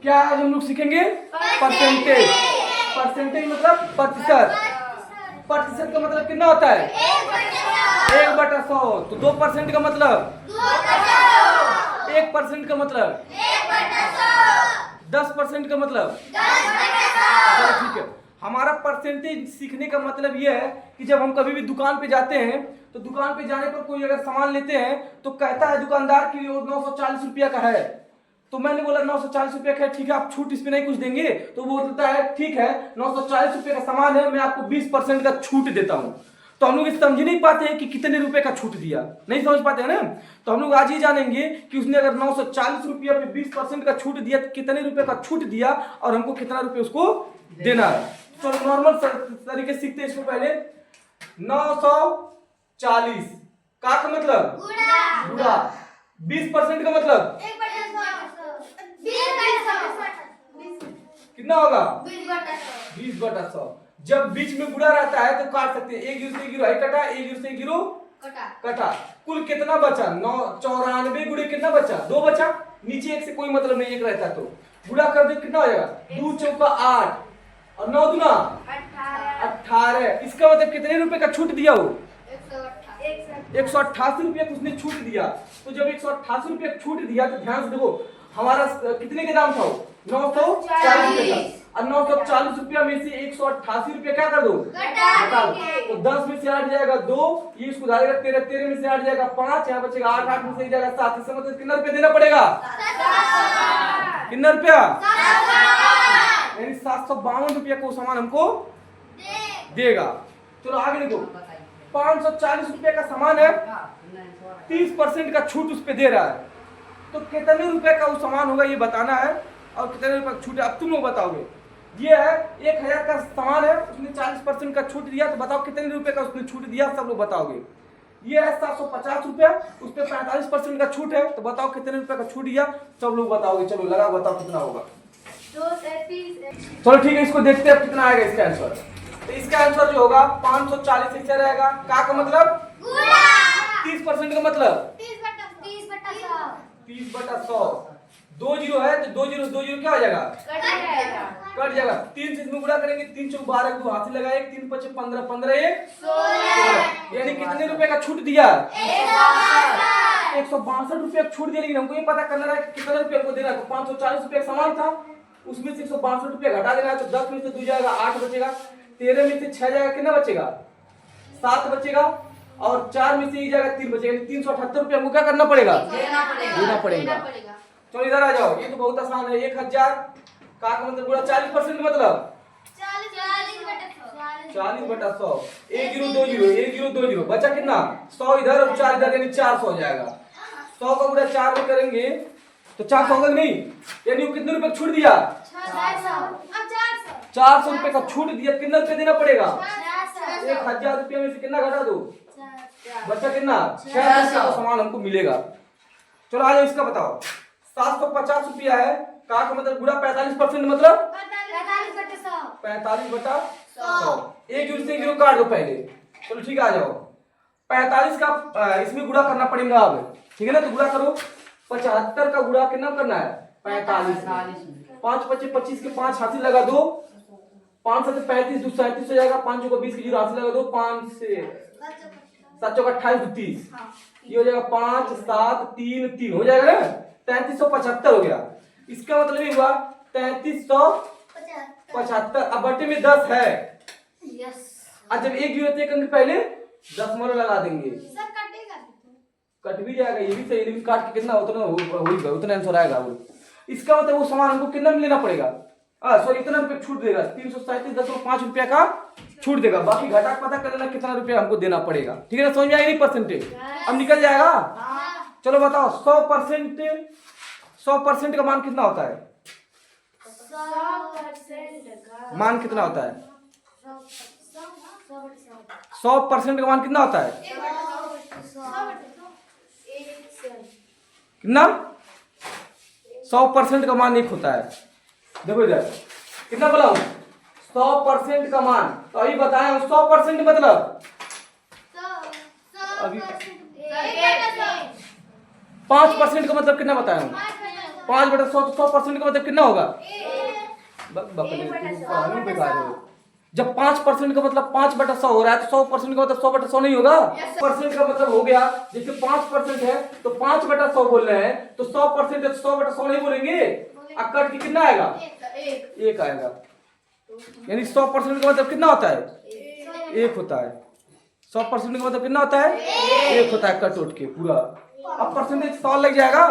क्या आज हम लोग सीखेंगे परसेंटेज। परसेंटेज मतलब प्रतिशत। प्रतिशत का मतलब कितना होता है 1/100। तो 2% का मतलब 1% का मतलब 10% का मतलब। चलो ठीक है। हमारा परसेंटेज सीखने का मतलब यह है कि जब हम कभी भी दुकान पे जाते हैं तो दुकान पे जाने पर कोई अगर सामान लेते हैं तो कहता है दुकानदार कि वो 940 रुपया का है। तो मैंने बोला 940 रुपया का है, ठीक है आप छूट इस पे नहीं कुछ देंगे? तो वो बोलता है ठीक है 940 रुपये का सामान है, मैं आपको 20% का छूट देता हूं। तो हम लोग समझ नहीं पाते हैं कि कितने रुपए का छूट दिया, नहीं समझ पाते हैं ना। तो हम लोग आज ही जानेंगे कि उसने अगर 940 रुपया पे 20% का छूट दिया तो कितने रुपए का छूट दिया और हमको कितना रुपये उसको देना है। तो नॉर्मल तरीके से सीखते हैं इसको। पहले 940 का मतलब गुणा 20% का मतलब कितना होगा 20/100। जब बीच में गुणा रहता है तो काट सकते हैं। एक जीरो से गिरो है कटा, एक जीरो से गिरो कटा। कुल कितना बचा 94 गुणे कितना बचा 2 बचा। नीचे एक से कोई मतलब नहीं, एक रहता तो गुणा कर दे कितना हो जाएगा 2 चौका 8 और 9 दूना 18। इसका मतलब कितने रुपए का छूट दिया वो 188 रुपया उसने छूट दिया। तो जब 188 रुपया छूट दिया तो ध्यान से देखो हमारा कितने के दाम था 940 रुपये का। और 940 रुपया में से 188 रुपया क्या कर दो घटा दो। तो 10 में से 8 जाएगा 2, ये इसको डालेगा 13, 13 में से 8 जाएगा 5, यहाँ बचेगा 8, 8 में से जाएगा 7। इसका मतलब कितना रुपया देना पड़ेगा कितना रुपया यानी 752 रुपया को सामान हमको देगा। चलो आगे देखो 540 रुपये का सामान है, 30% का छूट उस पे दे रहा है। तो कितने रुपए का वो सामान होगा ये बताना है और कितने रुपए का छूट है अब तुम लोग बताओगे। ये है 1000 का सामान है, उसने 40% का छूट दिया, तो बताओ कितने रुपए का उसने छूट दिया, सब लोग बताओगे। ये है 750 रुपया, उस पर 45% का छूट है, तो बताओ कितने रुपए का छूट दिया, सब लोग बताओगे। चलो लगा बताओ कितना होगा। चलो ठीक है इसको देखते हैं कितना आएगा इसका आंसर। तो इसका आंसर जो होगा 540 इससे रहेगा। का मतलब 30% का मतलब 30/100। 2 जीरो है तो 2 जीरो क्या हो जाएगा कट जाएगा। 3 से इसमें गुणा करेंगे 3 चौक 12 को हाथ से लगाए 3 5 15 15 1 16 यानी कितने रुपए का छूट दिया 162 रुपया छूट दिया। लेकिन हमको ये पता करना है कितने रुपये को देना है। तो 540 रुपये का सामान था उसमें से 162 रुपया घटा देना है। तो 10 में से 2 जाएगा 8 बचेगा, 13 में से 6 जाएगा कितना बचेगा 7 बचेगा और 4 में से ये जाएगा 3 बचेगा। 378 रुपया हमको क्या करना पड़ेगा देना पड़ेगा। चलो इधर आ जाओ, ये तो बहुत आसान है। 1000 का मतलब पूरा 40% मतलब 40/100। 1 जीरो 2 जीरो 1 जीरो 2 जीरो बचा कितना 100 इधर और 4 इधर यानी 400 हो जाएगा। 100 का पूरा 4 में करेंगे तो 400 होगा नहीं, यानी वो कितने रुपए छूट दिया 400 रुपए का छूट दिया। कितना रुपए देना पड़ेगा 1000 रुपया में से कितना घटा दो बचा कितना 600 का सामान हमको मिलेगा। चलो आ जाओ इसका बताओ। 750 रुपया है का मतलब पूरा 45% मतलब 45/100। 1 जीरो से जीरो काट दो पहले। चलो ठीक है आ जाओ 45 का इसमें गुणा करना पड़ेगा अब, ठीक है ना। तो गुणा करो 75 का गुणा कितना करना है 45। 5 25 25 के 5 हाथ से लगा दो, 5 से 35 2 37 हो जाएगा। 5 को 20 के जीरो हाथ से लगा दो, 5 से 7 चौका 28 30 ये हो जाएगा 5 7 3 3 हो जाएगा ना 3375 हो गया। इसका मतलब ये हुआ 3375। अब बटे में 10 है और जब 1 जीरो एक अंक पहले 10 लगा देंगे कट भी जाएगा। ये भी सही, लेकिन काट के कितना उतना होगा उतना आंसर आएगा। वो इसका मतलब वो सामान हमको कितना में लेना पड़ेगा सॉरी इतना रुपये छूट देगा 337 10.5 रुपया का छूट देगा। बाकी घटा पता कर लेना कितना रुपया हमको देना पड़ेगा, ठीक है ना। समझ में आएगी परसेंटेज अब निकल जाएगा। चलो बताओ 100% का मान कितना होता है 100% मान कितना होता है 100% का मान कितना होता है कितना 100% का मान 1 होता है। देखो इधर कितना बोला 100% का मान, तो अभी बताया 100% मतलब अभी 5% का मतलब कितना बताया 5/100 तो 100% का मतलब कितना होगा? बेकार हो। जब 5% का मतलब 5/100 हो रहा है तो 100% का मतलब 100/100 नहीं होगा? परसेंट का मतलब हो गया, जैसे 5% है तो 5/100 बोल रहे हैं तो 100% है तो 100/100 नहीं बोलेंगे। अब कट के कितना आएगा? 1 आएगा। यानी 100% का मतलब कितना होता है? 1 होता है। 100% का मतलब कितना होता है? 1 होता है, कट उठ के पूरा। अब परसेंटेज सॉल्व लग जाएगा।